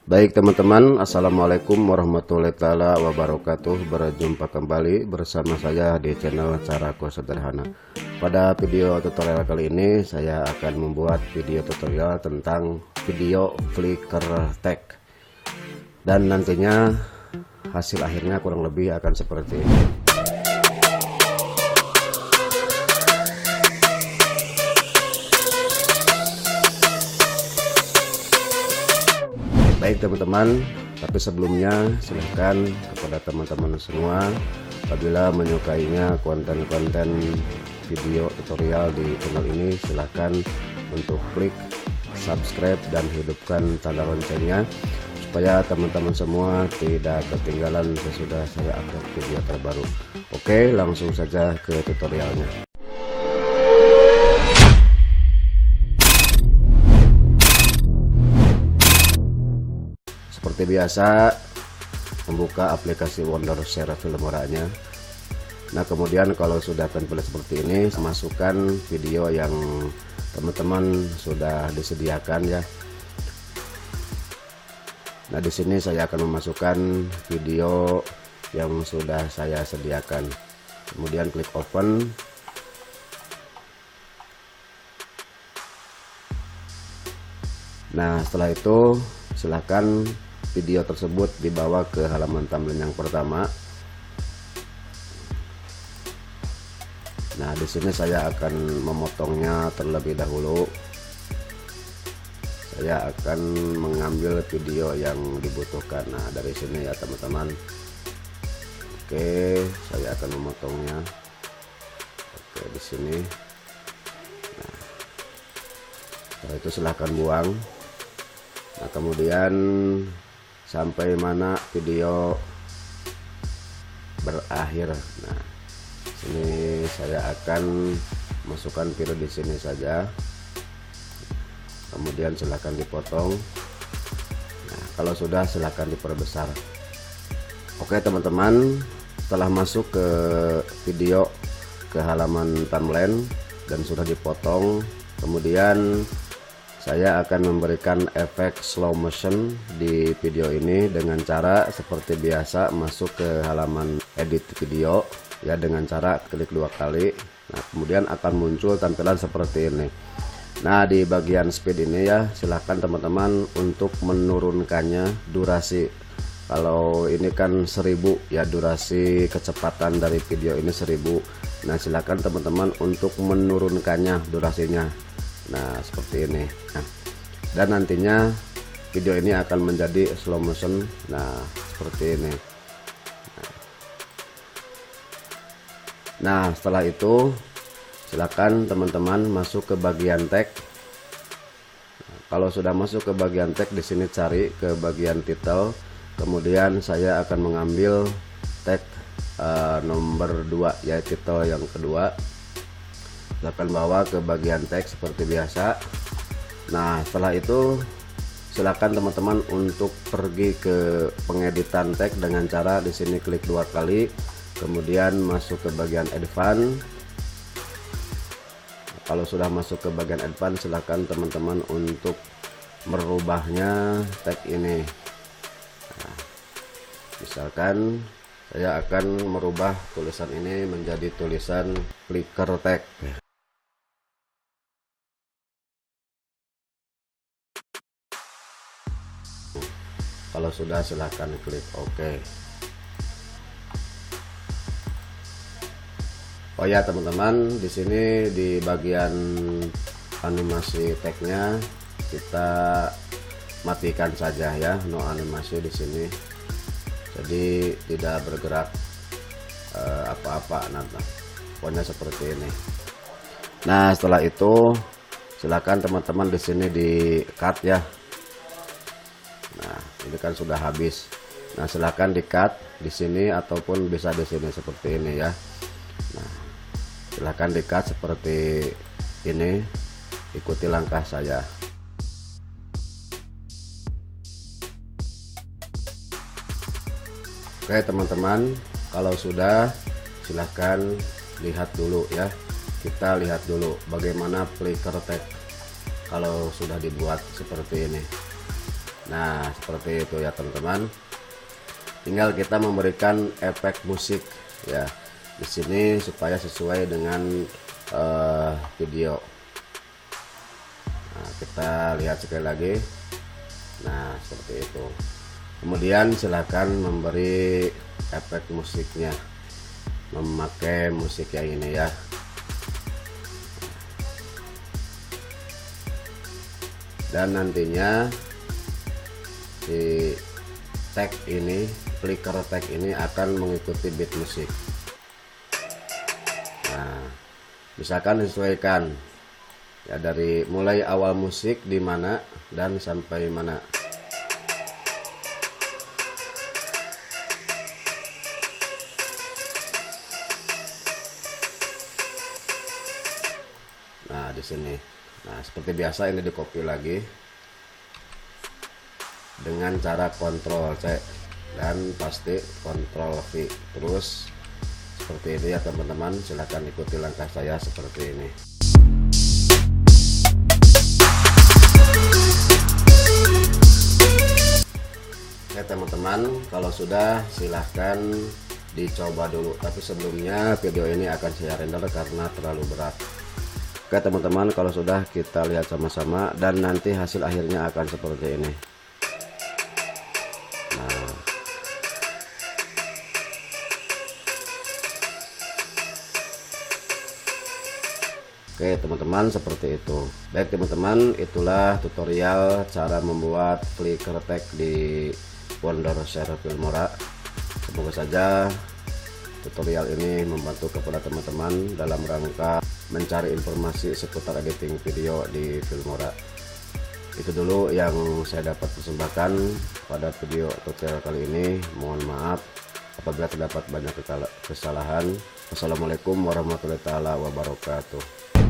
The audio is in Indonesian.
Baik teman-teman, Assalamualaikum warahmatullahi wabarakatuh. Berjumpa kembali bersama saya di channel Caraku Sederhana. Pada video tutorial kali ini saya akan membuat video tutorial tentang video Flickr tag. Dan nantinya hasil akhirnya kurang lebih akan seperti ini. Baik teman-teman, tapi sebelumnya silahkan kepada teman-teman semua, apabila menyukainya konten-konten video tutorial di channel ini, silahkan untuk klik subscribe dan hidupkan tanda loncengnya supaya teman-teman semua tidak ketinggalan sesudah saya upload video terbaru. Oke, langsung saja ke tutorialnya. Seperti biasa, membuka aplikasi Wondershare Filmora-nya. Nah, kemudian kalau sudah template seperti ini, masukkan video yang teman-teman sudah disediakan ya. Nah, di sini saya akan memasukkan video yang sudah saya sediakan. Kemudian klik open. Nah, setelah itu silakan video tersebut dibawa ke halaman thumbnail yang pertama. Nah, di sini saya akan memotongnya terlebih dahulu. Saya akan mengambil video yang dibutuhkan. Nah, dari sini ya teman-teman. Oke, saya akan memotongnya. Oke, di sini. Nah, setelah itu silahkan buang. Nah, kemudian sampai mana video berakhir. Nah, sini saya akan masukkan video di sini saja. Kemudian silahkan dipotong. Nah, kalau sudah silahkan diperbesar. Oke teman-teman, setelah masuk ke video ke halaman timeline dan sudah dipotong, kemudian saya akan memberikan efek slow motion di video ini dengan cara seperti biasa, masuk ke halaman edit video ya, dengan cara klik 2 kali. Nah, kemudian akan muncul tampilan seperti ini. Nah, di bagian speed ini ya, silahkan teman-teman untuk menurunkannya durasi. Kalau ini kan 1000 ya, durasi kecepatan dari video ini 1000. Nah, silahkan teman-teman untuk menurunkannya durasinya. Nah, seperti ini. Nah, dan nantinya video ini akan menjadi slow motion. Nah, seperti ini. Nah, setelah itu silakan teman-teman masuk ke bagian tag. Nah, kalau sudah masuk ke bagian tag, di sini cari ke bagian title. Kemudian saya akan mengambil tag nomor 2 ya, title yang kedua. Silakan bawa ke bagian teks seperti biasa. Nah, setelah itu silakan teman-teman untuk pergi ke pengeditan teks dengan cara di sini klik 2 kali, kemudian masuk ke bagian advance. Kalau sudah masuk ke bagian advance, silakan teman-teman untuk merubahnya tag ini. Nah, misalkan saya akan merubah tulisan ini menjadi tulisan Flickr tag. Kalau sudah silahkan klik OK. Oh ya teman-teman, di sini di bagian animasi tagnya kita matikan saja ya, no animasi di sini. Jadi tidak bergerak apa-apa. Nah, pokoknya seperti ini. Nah, setelah itu silakan teman-teman di sini di cut ya. Nah, ini kan sudah habis. Nah, silahkan di cut di sini ataupun bisa di sini seperti ini ya. Nah, silahkan di cut seperti ini. Ikuti langkah saya. Oke teman-teman, kalau sudah silahkan lihat dulu ya. Kita lihat dulu bagaimana Flickr tag kalau sudah dibuat seperti ini. Nah, seperti itu ya teman-teman. Tinggal kita memberikan efek musik ya di sini supaya sesuai dengan video. Nah, kita lihat sekali lagi. Nah, seperti itu. Kemudian silahkan memberi efek musiknya, memakai musik yang ini ya. Dan nantinya di tag ini, flicker tag ini akan mengikuti beat musik. Nah, misalkan disesuaikan ya dari mulai awal musik di mana dan sampai mana. Nah, di sini. Nah, seperti biasa ini di copy lagi dengan cara Ctrl C dan pasti Ctrl V. Terus seperti itu ya teman-teman, silahkan ikuti langkah saya seperti ini. Oke teman-teman, kalau sudah silahkan dicoba dulu, tapi sebelumnya video ini akan saya render karena terlalu berat. Oke teman-teman, kalau sudah kita lihat sama-sama dan nanti hasil akhirnya akan seperti ini. Nah, oke teman-teman, seperti itu. Baik teman-teman, itulah tutorial cara membuat flicker tag di Wondershare Filmora. Semoga saja tutorial ini membantu kepada teman-teman dalam rangka mencari informasi seputar editing video di Filmora. Itu dulu yang saya dapat persembahkan pada video tutorial kali ini. Mohon maaf apabila terdapat banyak kesalahan. Wassalamualaikum warahmatullahi wabarakatuh.